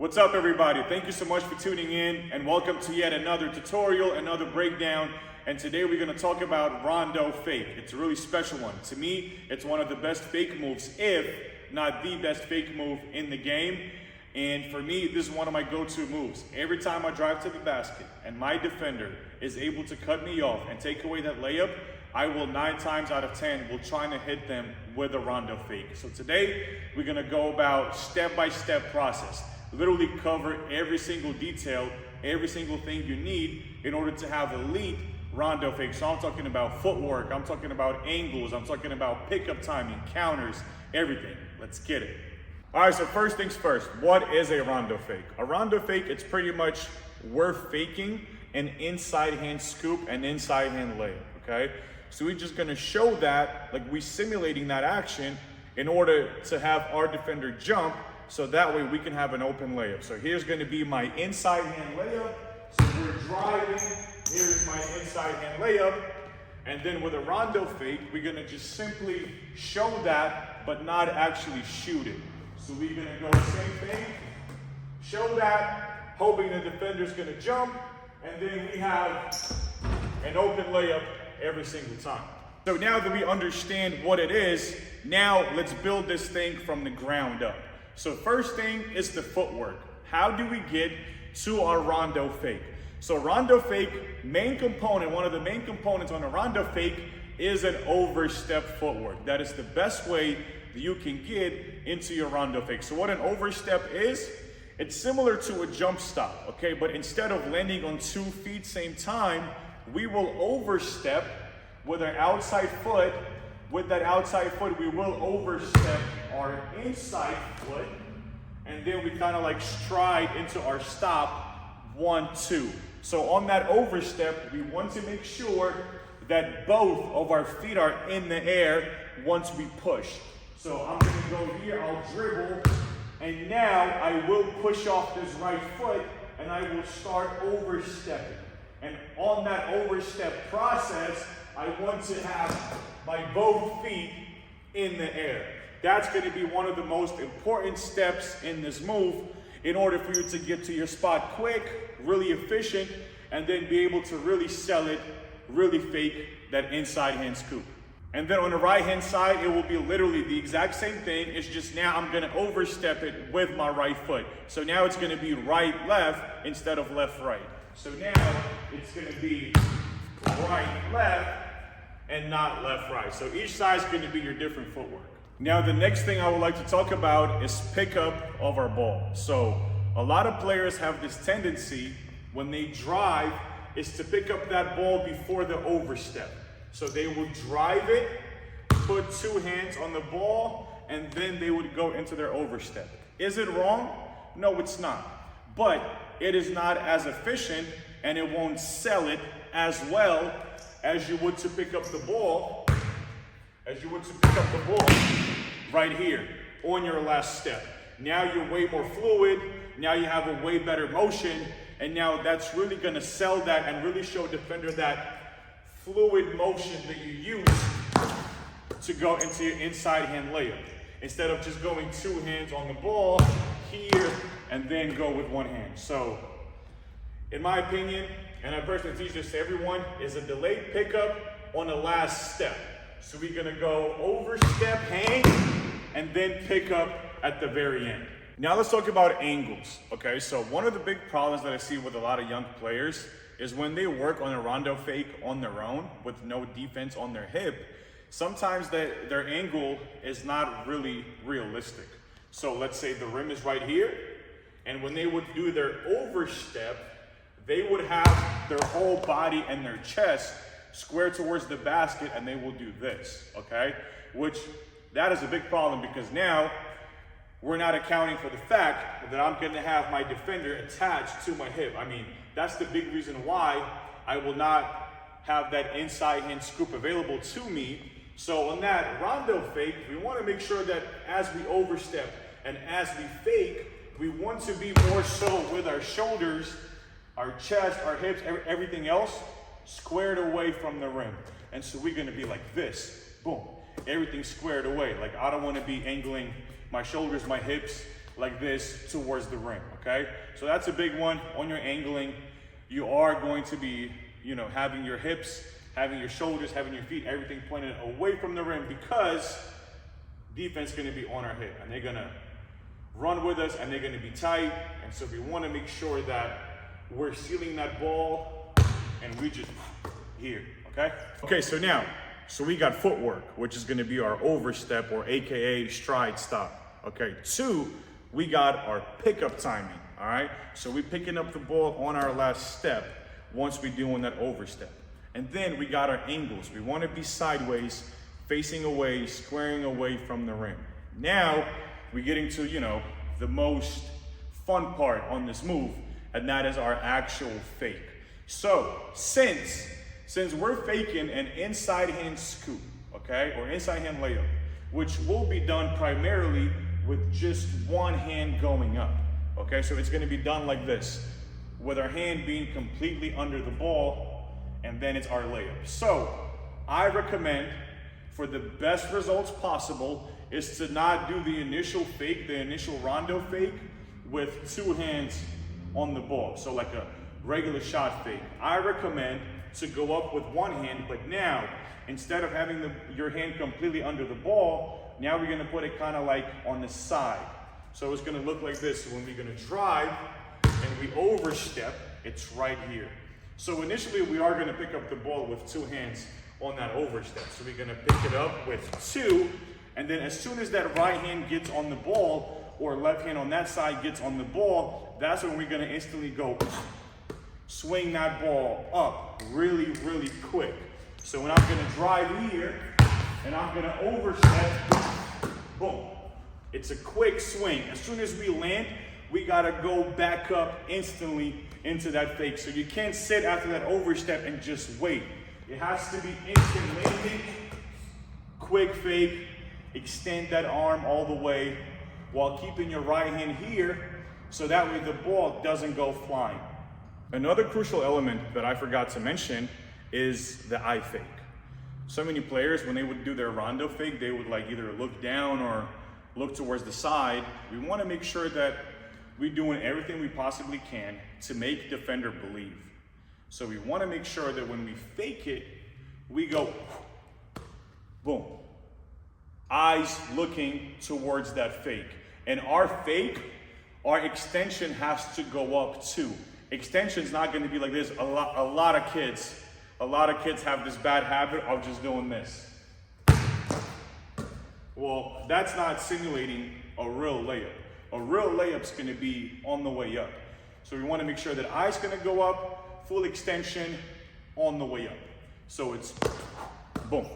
What's up, everybody? Thank you so much for tuning in and welcome to yet another tutorial, another breakdown. And today we're going to talk about Rondo Fake. It's a really special one. To me, it's one of the best fake moves, if not the best fake move in the game. And for me, this is one of my go-to moves. Every time I drive to the basket and my defender is able to cut me off and take away that layup, I will 9 times out of 10 will try to hit them with a Rondo Fake. So today, we're going to go about step-by-step process. Literally cover every single detail, every single thing you need in order to have elite Rondo Fake. So I'm talking about footwork, I'm talking about angles, I'm talking about pickup timing, counters, everything. Let's get it. All right, so first things first, what is a Rondo Fake? A Rondo Fake, it's pretty much we're faking an inside hand scoop and inside hand layup, okay? So we're just gonna show that, like we simulating that action in order to have our defender jump, so that way we can have an open layup. So here's gonna be my inside hand layup. So we're driving, here's my inside hand layup. And then with a Rondo Fake, we're gonna just simply show that, but not actually shoot it. So we're gonna go same thing, show that, hoping the defender's gonna jump, and then we have an open layup every single time. So now that we understand what it is, now let's build this thing from the ground up. So first thing is the footwork. How do we get to our Rondo Fake? So Rondo Fake, main component, one of the main components on a Rondo Fake is an overstep footwork. That is the best way that you can get into your Rondo Fake. So what an overstep is, it's similar to a jump stop, okay? But instead of landing on 2 feet same time, we will overstep with our outside foot. With that outside foot, we will overstep our inside foot, and then we kind of like stride into our stop, 1, 2. So on that overstep, we want to make sure that both of our feet are in the air once we push. So I'm gonna go here, I'll dribble, and now I will push off this right foot, and I will start overstepping. And on that overstep process, I want to have my both feet in the air. That's going to be one of the most important steps in this move in order for you to get to your spot quick, really efficient, and then be able to really sell it, really fake that inside hand scoop. And then on the right hand side, it will be literally the exact same thing. It's just now I'm going to overstep it with my right foot. So now it's going to be right, left instead of left, right. So now it's going to be right, left, and not left, right. So each side is going to be your different footwork. Now the next thing I would like to talk about is pickup of our ball. So a lot of players have this tendency when they drive is to pick up that ball before the overstep. So they would drive it, put 2 hands on the ball, and then they would go into their overstep. Is it wrong? No, it's not. But it is not as efficient, and it won't sell it as well as you would to pick up the ball, right here on your last step. Now you're way more fluid, now you have a way better motion, and now that's really gonna sell that and really show defender that fluid motion that you use to go into your inside hand layup. Instead of just going 2 hands on the ball here and then go with 1 hand. So in my opinion, and I personally teach this to everyone, is a delayed pickup on the last step. So we're gonna go overstep, hang, and then pick up at the very end. Now let's talk about angles, okay? So one of the big problems that I see with a lot of young players is when they work on a Rondo Fake on their own with no defense on their hip, sometimes their angle is not really realistic. So let's say the rim is right here, and when they would do their overstep, they would have their whole body and their chest square towards the basket, and they will do this, okay? Which, that is a big problem because now we're not accounting for the fact that I'm gonna have my defender attached to my hip. I mean, that's the big reason why I will not have that inside hand scoop available to me. So on that Rondo Fake, we wanna make sure that as we overstep and as we fake, we want to be more so with our shoulders, our chest, our hips, everything else squared away from the rim. And so we're gonna be like this, boom, everything squared away. Like I don't wanna be angling my shoulders, my hips, like this towards the rim, okay? So that's a big one. On your angling, you are going to be, having your hips, having your shoulders, having your feet, everything pointed away from the rim, because defense is going to be on our hip and they're going to run with us and they're going to be tight. And so we want to make sure that we're sealing that ball and we just here, okay? Okay, so we got footwork, which is going to be our overstep, or AKA stride stop. Okay, 2, we got our pickup timing. All right, so we picking up the ball on our last step once we doing that overstep. And then we got our angles. We want to be sideways, facing away, squaring away from the rim. Now we're getting to, the most fun part on this move, and that is our actual fake. So since we're faking an inside hand scoop, okay, or inside hand layup, which will be done primarily with just one hand going up, okay, so it's going to be done like this, with our hand being completely under the ball, and then it's our layup. So I recommend, for the best results possible, is to not do the initial fake, the initial Rondo fake, with 2 hands on the ball. So like a regular shot fake. I recommend to go up with 1 hand, but now, instead of having your hand completely under the ball, now we're gonna put it kind of like on the side. So it's gonna look like this. So when we're gonna drive and we overstep, it's right here. So initially we are gonna pick up the ball with 2 hands on that overstep. So we're gonna pick it up with 2, and then as soon as that right hand gets on the ball, or left hand on that side gets on the ball, that's when we're gonna instantly go swing that ball up really, really quick. So when I'm gonna drive here and I'm gonna overstep, boom. It's a quick swing. As soon as we land, we gotta go back up instantly into that fake. So you can't sit after that overstep and just wait. It has to be instant landing, quick fake, extend that arm all the way while keeping your right hand here, so that way the ball doesn't go flying. Another crucial element that I forgot to mention is the eye fake. So many players, when they would do their Rondo fake, they would like either look down or look towards the side. We want to make sure that we're doing everything we possibly can to make defender believe. So we want to make sure that when we fake it, we go boom. Eyes looking towards that fake. And our fake, our extension has to go up too. Extension's not going to be like this. A lot of kids have this bad habit of just doing this. Well, that's not simulating a real layup. A real layup's going to be on the way up. So we want to make sure that eye's going to go up, full extension on the way up. So it's boom.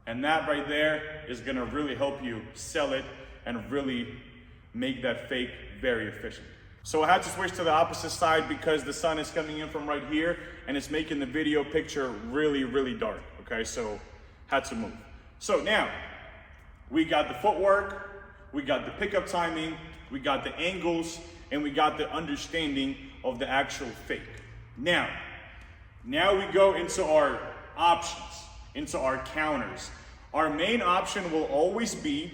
And that right there is gonna really help you sell it and really make that fake very efficient. So I had to switch to the opposite side because the sun is coming in from right here and it's making the video picture really, really dark, okay? So had to move. So now, we got the footwork, we got the pickup timing, we got the angles, and we got the understanding of the actual fake. Now we go into our options, into our counters. Our main option will always be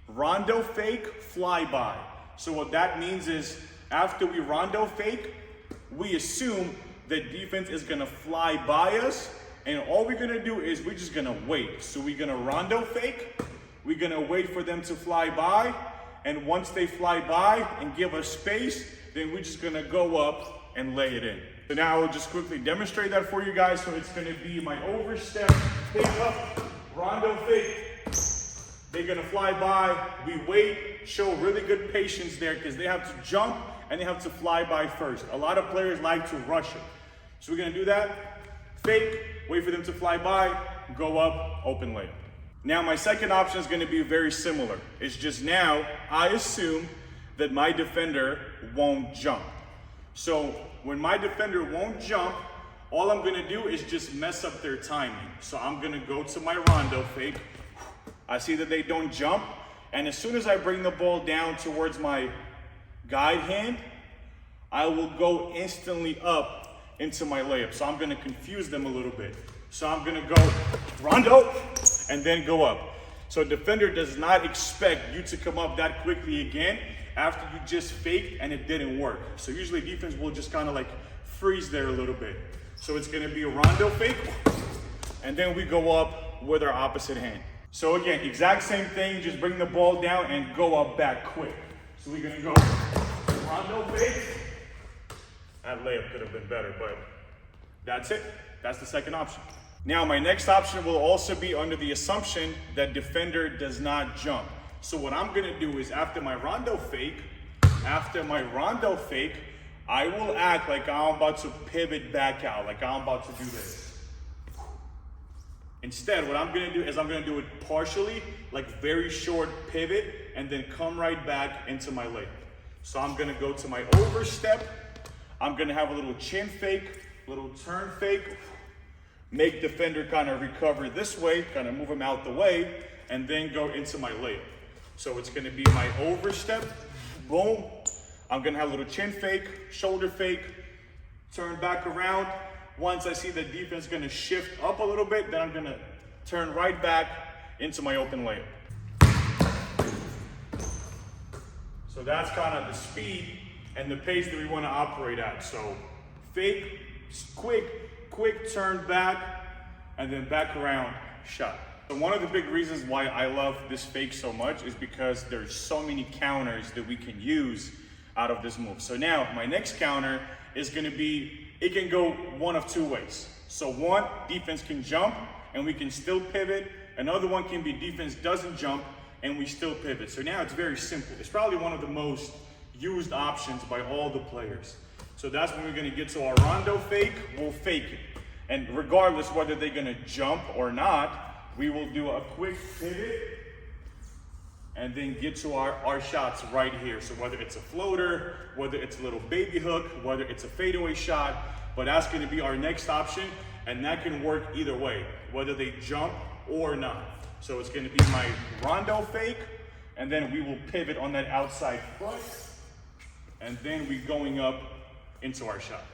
Rondo fake flyby. So what that means is after we Rondo fake, we assume that defense is gonna fly by us, and all we're gonna do is we're just gonna wait. So we're gonna Rondo fake, we're gonna wait for them to fly by, and once they fly by and give us space, then we're just gonna go up and lay it in. So now I'll just quickly demonstrate that for you guys. So it's gonna be my overstep, pick up, Rondo fake. They're gonna fly by, we wait, show really good patience there because they have to jump and they have to fly by first. A lot of players like to rush it. So we're gonna do that, fake, wait for them to fly by, go up, open layup. Now my second option is gonna be very similar. It's just now, I assume that my defender won't jump. So when my defender won't jump, all I'm gonna do is just mess up their timing. So I'm gonna go to my Rondo fake. I see that they don't jump, and as soon as I bring the ball down towards my guide hand, I will go instantly up into my layup. So I'm gonna confuse them a little bit. So I'm gonna go Rondo, and then go up. So defender does not expect you to come up that quickly again, after you just faked and it didn't work. So usually defense will just kind of like freeze there a little bit. So it's gonna be a Rondo fake, and then we go up with our opposite hand. So again, exact same thing, just bring the ball down and go up back quick. So we're gonna go Rondo fake. That layup could have been better, but that's it. That's the second option. Now my next option will also be under the assumption that defender does not jump. So what I'm gonna do is after my Rondo fake, I will act like I'm about to pivot back out, like I'm about to do this. Instead, what I'm gonna do is I'm gonna do it partially, like very short pivot, and then come right back into my layup. So I'm gonna go to my overstep. I'm gonna have a little chin fake, little turn fake, make defender kind of recover this way, kind of move him out the way, and then go into my layup. So it's gonna be my overstep, boom. I'm gonna have a little chin fake, shoulder fake, turn back around. Once I see the defense gonna shift up a little bit, then I'm gonna turn right back into my open layup. So that's kind of the speed and the pace that we wanna operate at. So fake, quick turn back, and then back around, shot. So one of the big reasons why I love this fake so much is because there's so many counters that we can use out of this move. So now my next counter is gonna be, it can go one of two ways. So one, defense can jump and we can still pivot. Another one can be defense doesn't jump and we still pivot. So now it's very simple. It's probably one of the most used options by all the players. So that's when we're gonna get to our Rondo fake, we'll fake it. And regardless whether they're gonna jump or not, we will do a quick pivot and then get to our shots right here. So whether it's a floater, whether it's a little baby hook, whether it's a fadeaway shot, but that's gonna be our next option, and that can work either way, whether they jump or not. So it's gonna be my Rondo fake, and then we will pivot on that outside foot, and then we're going up into our shot.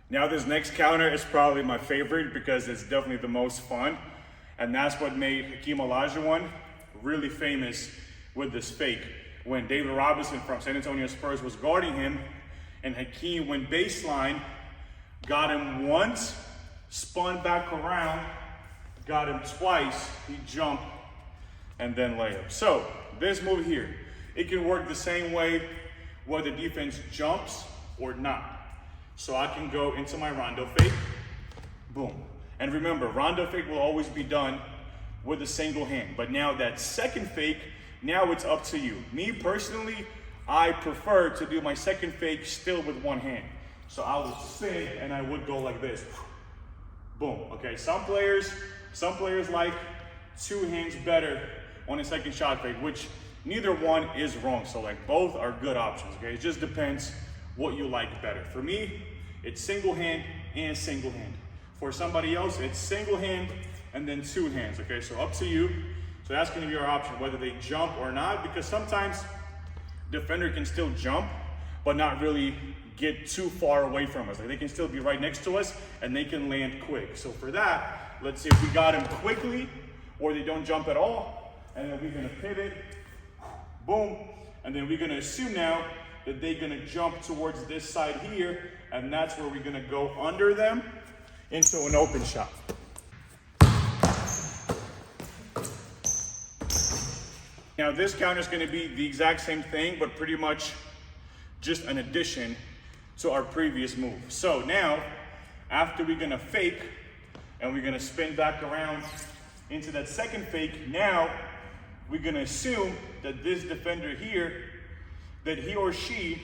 Now this next counter is probably my favorite because it's definitely the most fun. And that's what made Hakeem Olajuwon really famous with this fake. When David Robinson from San Antonio Spurs was guarding him, and Hakeem went baseline, got him once, spun back around, got him twice, he jumped, and then layup. So this move here, it can work the same way whether defense jumps or not. So I can go into my Rondo fake, boom. And remember, Rondo fake will always be done with a single hand. But now that second fake, now it's up to you. Me personally, I prefer to do my second fake still with one hand. So I would spin and I would go like this, boom. Okay, some players like two hands better on a second shot fake, which neither one is wrong. So like both are good options, okay? It just depends what you like better. For me, it's single hand and single hand. For somebody else, it's single hand and then two hands, okay? So up to you. So that's gonna be our option, whether they jump or not, because sometimes defender can still jump, but not really get too far away from us. Like they can still be right next to us and they can land quick. So for that, let's see if we got them quickly or they don't jump at all, and then we're gonna pivot, boom, and then we're gonna assume now that they're gonna jump towards this side here, and that's where we're gonna go under them into an open shot. Now this counter is gonna be the exact same thing, but pretty much just an addition to our previous move. So now, after we're gonna fake, and we're gonna spin back around into that second fake, now we're gonna assume that this defender here, that he or she,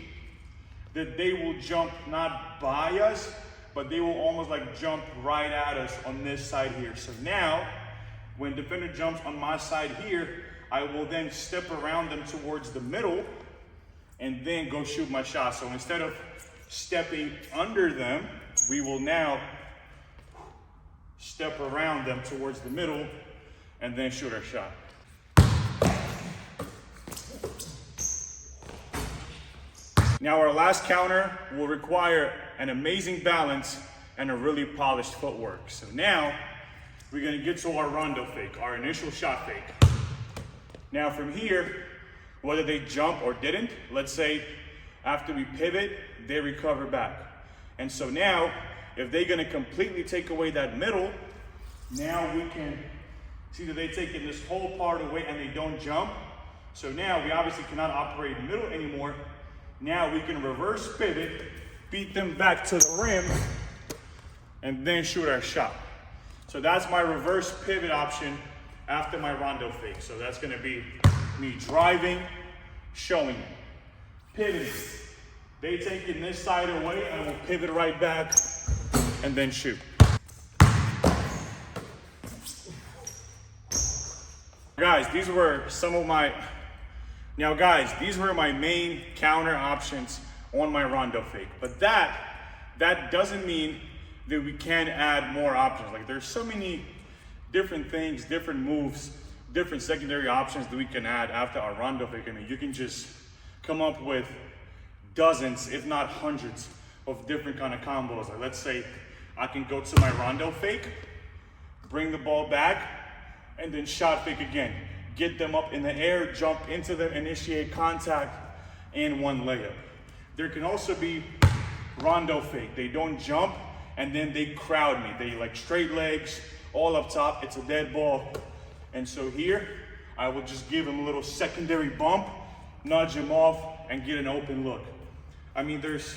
that they will jump not by us, but they will almost like jump right at us on this side here. So now, when defender jumps on my side here, I will then step around them towards the middle and then go shoot my shot. So instead of stepping under them, we will now step around them towards the middle and then shoot our shot. Now our last counter will require an amazing balance and a really polished footwork. So now we're gonna get to our Rondo fake, our initial shot fake. Now from here, whether they jump or didn't, let's say after we pivot, they recover back. And so now, if they're gonna completely take away that middle, now we can see that they're taking this whole part away and they don't jump. So now we obviously cannot operate middle anymore. Now we can reverse pivot, beat them back to the rim, and then shoot our shot. So that's my reverse pivot option after my Rondo fake. So that's gonna be me driving, showing it, pivoting. They taking this side away, and I will pivot right back and then shoot. Guys, these were some of my, these were my main counter options on my Rondo fake. But that doesn't mean that we can't add more options. Like there's so many different things, different moves, different secondary options that we can add after our Rondo fake. I mean, you can just come up with dozens, if not hundreds, of different kind of combos. Like let's say I can go to my Rondo fake, bring the ball back, and then shot fake again. Get them up in the air, jump into them, initiate contact, and one layup. There can also be Rondo fake. They don't jump, and then they crowd me. They like straight legs, all up top. It's a dead ball. And so here, I will just give him a little secondary bump, nudge him off, and get an open look. I mean, there's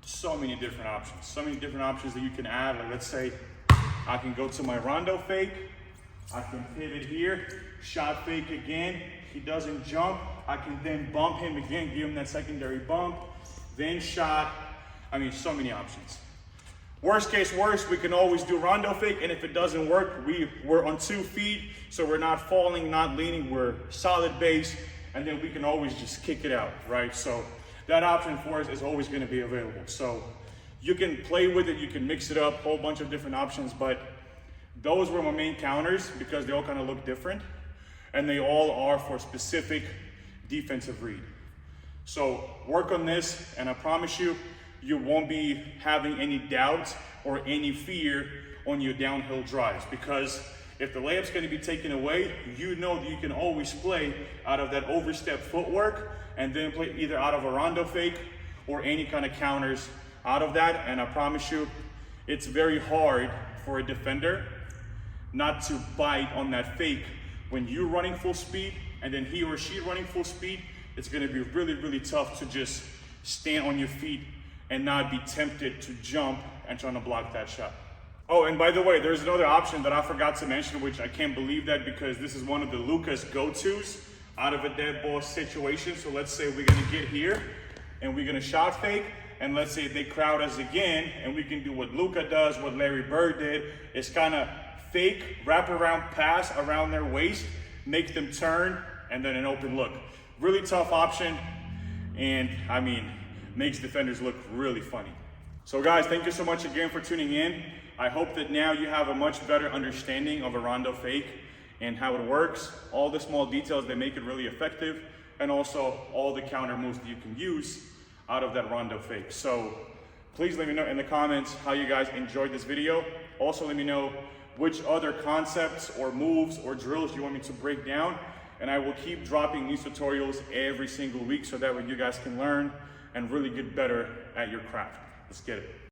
so many different options that you can add. Like let's say I can go to my Rondo fake, I can pivot here, shot fake again, he doesn't jump, I can then bump him again, give him that secondary bump, then shot. I mean, so many options. Worst case worst, we can always do Rondo fake, and if it doesn't work, we're on 2 feet, so we're not falling, not leaning, we're solid base, and then we can always just kick it out, right? So that option for us is always gonna be available. So you can play with it, you can mix it up, a whole bunch of different options, but those were my main counters because they all kind of look different, and they all are for specific defensive read. So work on this, and I promise you, you won't be having any doubts or any fear on your downhill drives, because if the layup's going to be taken away, you know that you can always play out of that overstep footwork and then play either out of a Rondo fake or any kind of counters out of that. And I promise you, it's very hard for a defender not to bite on that fake when you're running full speed and then he or she running full speed. It's going to be really, really tough to just stand on your feet and not be tempted to jump and trying to block that shot. Oh, and by the way, there's another option that I forgot to mention, which I can't believe that, because this is one of the Luka's go-tos out of a dead ball situation. So let's say we're gonna get here and we're gonna shot fake, and let's say they crowd us again, and we can do what Luka does, what Larry Bird did, is kind of fake, wrap around pass around their waist, make them turn, and then an open look. Really tough option, and I mean, makes defenders look really funny. So guys, thank you so much again for tuning in. I hope that now you have a much better understanding of a Rondo fake and how it works, all the small details that make it really effective, and also all the counter moves that you can use out of that Rondo fake. So please let me know in the comments how you guys enjoyed this video. Also let me know which other concepts or moves or drills you want me to break down, and I will keep dropping these tutorials every single week so that way you guys can learn and really get better at your craft. Let's get it.